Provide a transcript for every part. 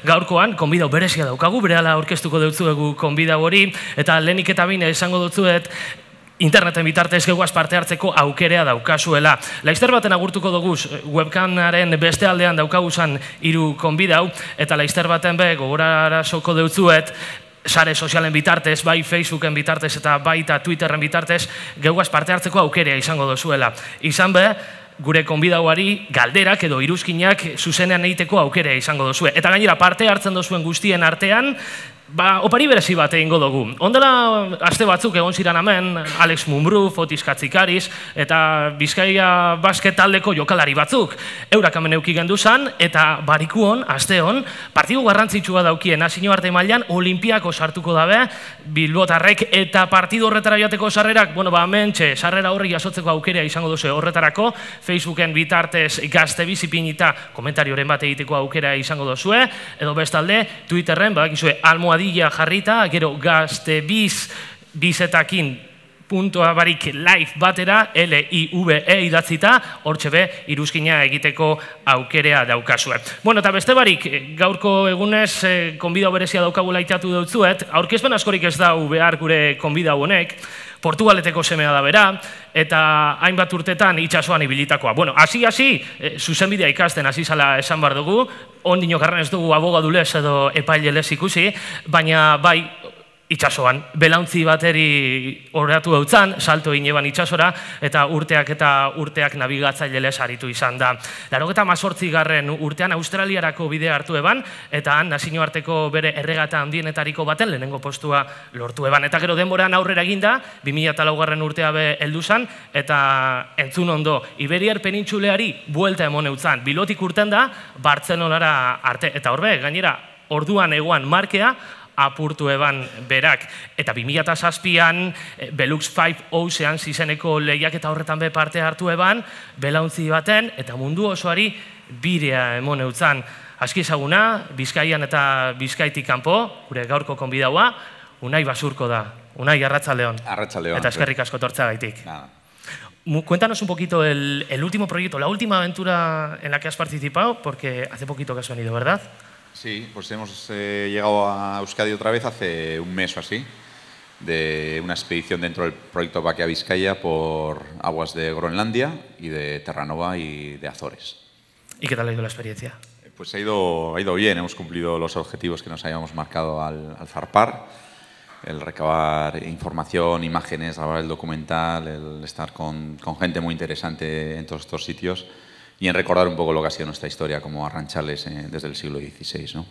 Gaurkoan, konbidau berezia daukagu, berehala aurkeztuko deutzuegu konbidau hori, eta lehenik eta bine esango dutzuet, interneten bitartez geguaz parte hartzeko aukerea daukazuela. Laizter baten agurtuko dugu webkamaren beste aldean daukaguzan 3 konbidau, eta laizter baten be gogorarazoko deutzuet, sare sozialen bitartez, bai Facebooken bitartez eta baita Twitterren bitartez, geguaz parte hartzeko aukerea izango dozuela. Izan be, gure konbidauari galderak edo iruzkinak zuzenean egiteko aukerea izango dozue. Eta gainera parte hartzen dozuen guztien artean, opari berezi bat egingo dugu. Ondela aste batzuk egon ziren hemen, Alex Mumbrú, Fotis Katzikariz, eta Bizkaia basket taldeko jokalari batzuk. Eurak hemen euki gendu zan, eta barikuon, aste hon, partidu garrantzitsua daukien, nazio arte mailan, Olimpiako sartuko dabe, Bilbotarrek, eta partidu horretara joateko sarrerak, hementxe, sarrera horri jasotzeko aukerea izango duzu horretarako, Facebooken bitartez gazte bizipinita komentarioren bat egiteko aukera izango duzue, edo bestalde, Twitterren, badakizue, almohadilla jarrita, gero gazte bizetakin puntua barik live batera, LIVE idatzita, hortxe be, iruzkina egiteko aukerea daukazue. Eta beste barik, gaurko egunez, konbidau berezia daukagu laitatu dutzuet, aurkezpen askorik ez dau behar gure konbidau honek, Portugaleteko semea da bera, eta hainbat urtetan itxasoan ibilitakoa. Hasi, zuzenbidea ikasten hasi zala esan behar dugu, ondino garran ez dugu abogadulez edo epailelez ikusi, baina bai, itxasoan, belauntzi bateri horretu hautzan, salto ineban itxasora, eta urteak nabigatzailelez aritu izan da. 98. urtean Australiarako bidea hartu eban, eta han nazio arteko bere erregata handienetariko baten lehenengo postua lortu eban. Eta gero denboran aurrera eginda, 2004. urtea be heldu zan, eta entzun ondo, Iberiar penintsuleari buelta emon eutzan. Bilotik urten da, Bartzelonara arte, eta horbe, gainera, orduan egoan markea, apurtu eban berak. Eta 2007an Belux 5 Oceans izeneko lehiak eta horretan be parte hartu eban, belauntzi baten, eta mundu osoari birea emon eutzan. Aski ezaguna, Bizkaian eta Bizkaitik kanpo, gure gaurko konbidaua, Unai Basurko da. Unai, arratsaldeon. Arratsaldeon. Eta eskerrik asko tortzagaitik. Cuéntanos un poquito el último proyecto, la última aventura en la que has participado, porque hace poquito que has venido, ¿verdad? Sí, pues hemos llegado a Euskadi otra vez hace un mes o así, de una expedición dentro del proyecto Baquea Vizcaya por aguas de Groenlandia y de Terranova y de Azores. ¿Y qué tal ha ido la experiencia? Pues ha ido bien, hemos cumplido los objetivos que nos habíamos marcado al zarpar, el recabar información, imágenes, grabar el documental, el estar con gente muy interesante en todos estos sitios, y en recordar un poco lo que ha sido nuestra historia como arranchales desde el siglo XVI, ¿no?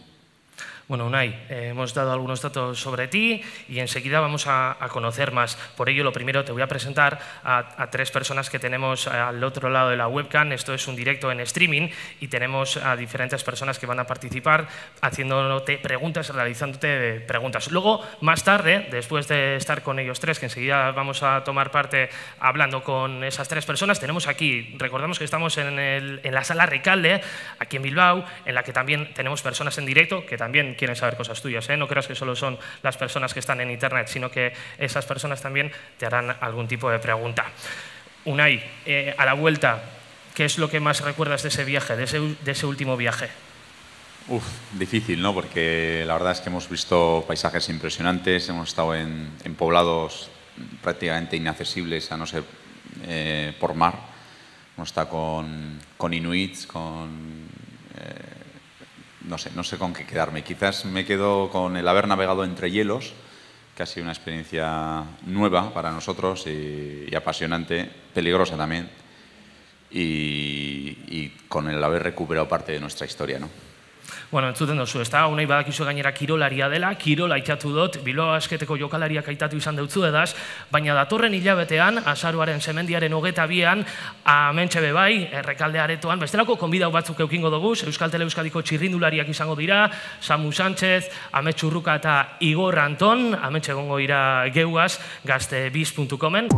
Bueno, Unai, hemos dado algunos datos sobre ti y enseguida vamos a conocer más. Por ello, lo primero, te voy a presentar a 3 personas que tenemos al otro lado de la webcam. Esto es un directo en streaming y tenemos a diferentes personas que van a participar haciéndote preguntas, realizándote preguntas. Luego, más tarde, después de estar con ellos 3, que enseguida vamos a tomar parte hablando con esas 3 personas, tenemos aquí, recordamos que estamos en la sala Recalde, aquí en Bilbao, en la que también tenemos personas en directo que también quieren saber cosas tuyas, ¿eh? No creas que solo son las personas que están en internet, sino que esas personas también te harán algún tipo de pregunta. Unai, a la vuelta, ¿qué es lo que más recuerdas de ese viaje, de ese último viaje? Difícil, ¿no? Porque la verdad es que hemos visto paisajes impresionantes, hemos estado en poblados prácticamente inaccesibles, a no ser por mar. Hemos estado con inuits, no sé con qué quedarme. Quizás me quedo con el haber navegado entre hielos, que ha sido una experiencia nueva para nosotros y apasionante, peligrosa también, y con el haber recuperado parte de nuestra historia, ¿no? Bueno, entzuten duzu, ez da, Unai badakizu gainera kirolaria dela, kirola itxatu dut, Bilbao Basketeko jokalariak aitatu izan deutzu edaz, baina datorren hilabetean, azaroaren semendiaren 22an, hementxe be bai, Errekalde aretoan, bestelako konbidau batzuk eukingo dugu, Euskal Euskadiko txirrindulariak izango dira, Samu Sánchez, Amet Txurruka eta Igor Anton, hementxe egongo dira geuaz, gaztebiz.comen.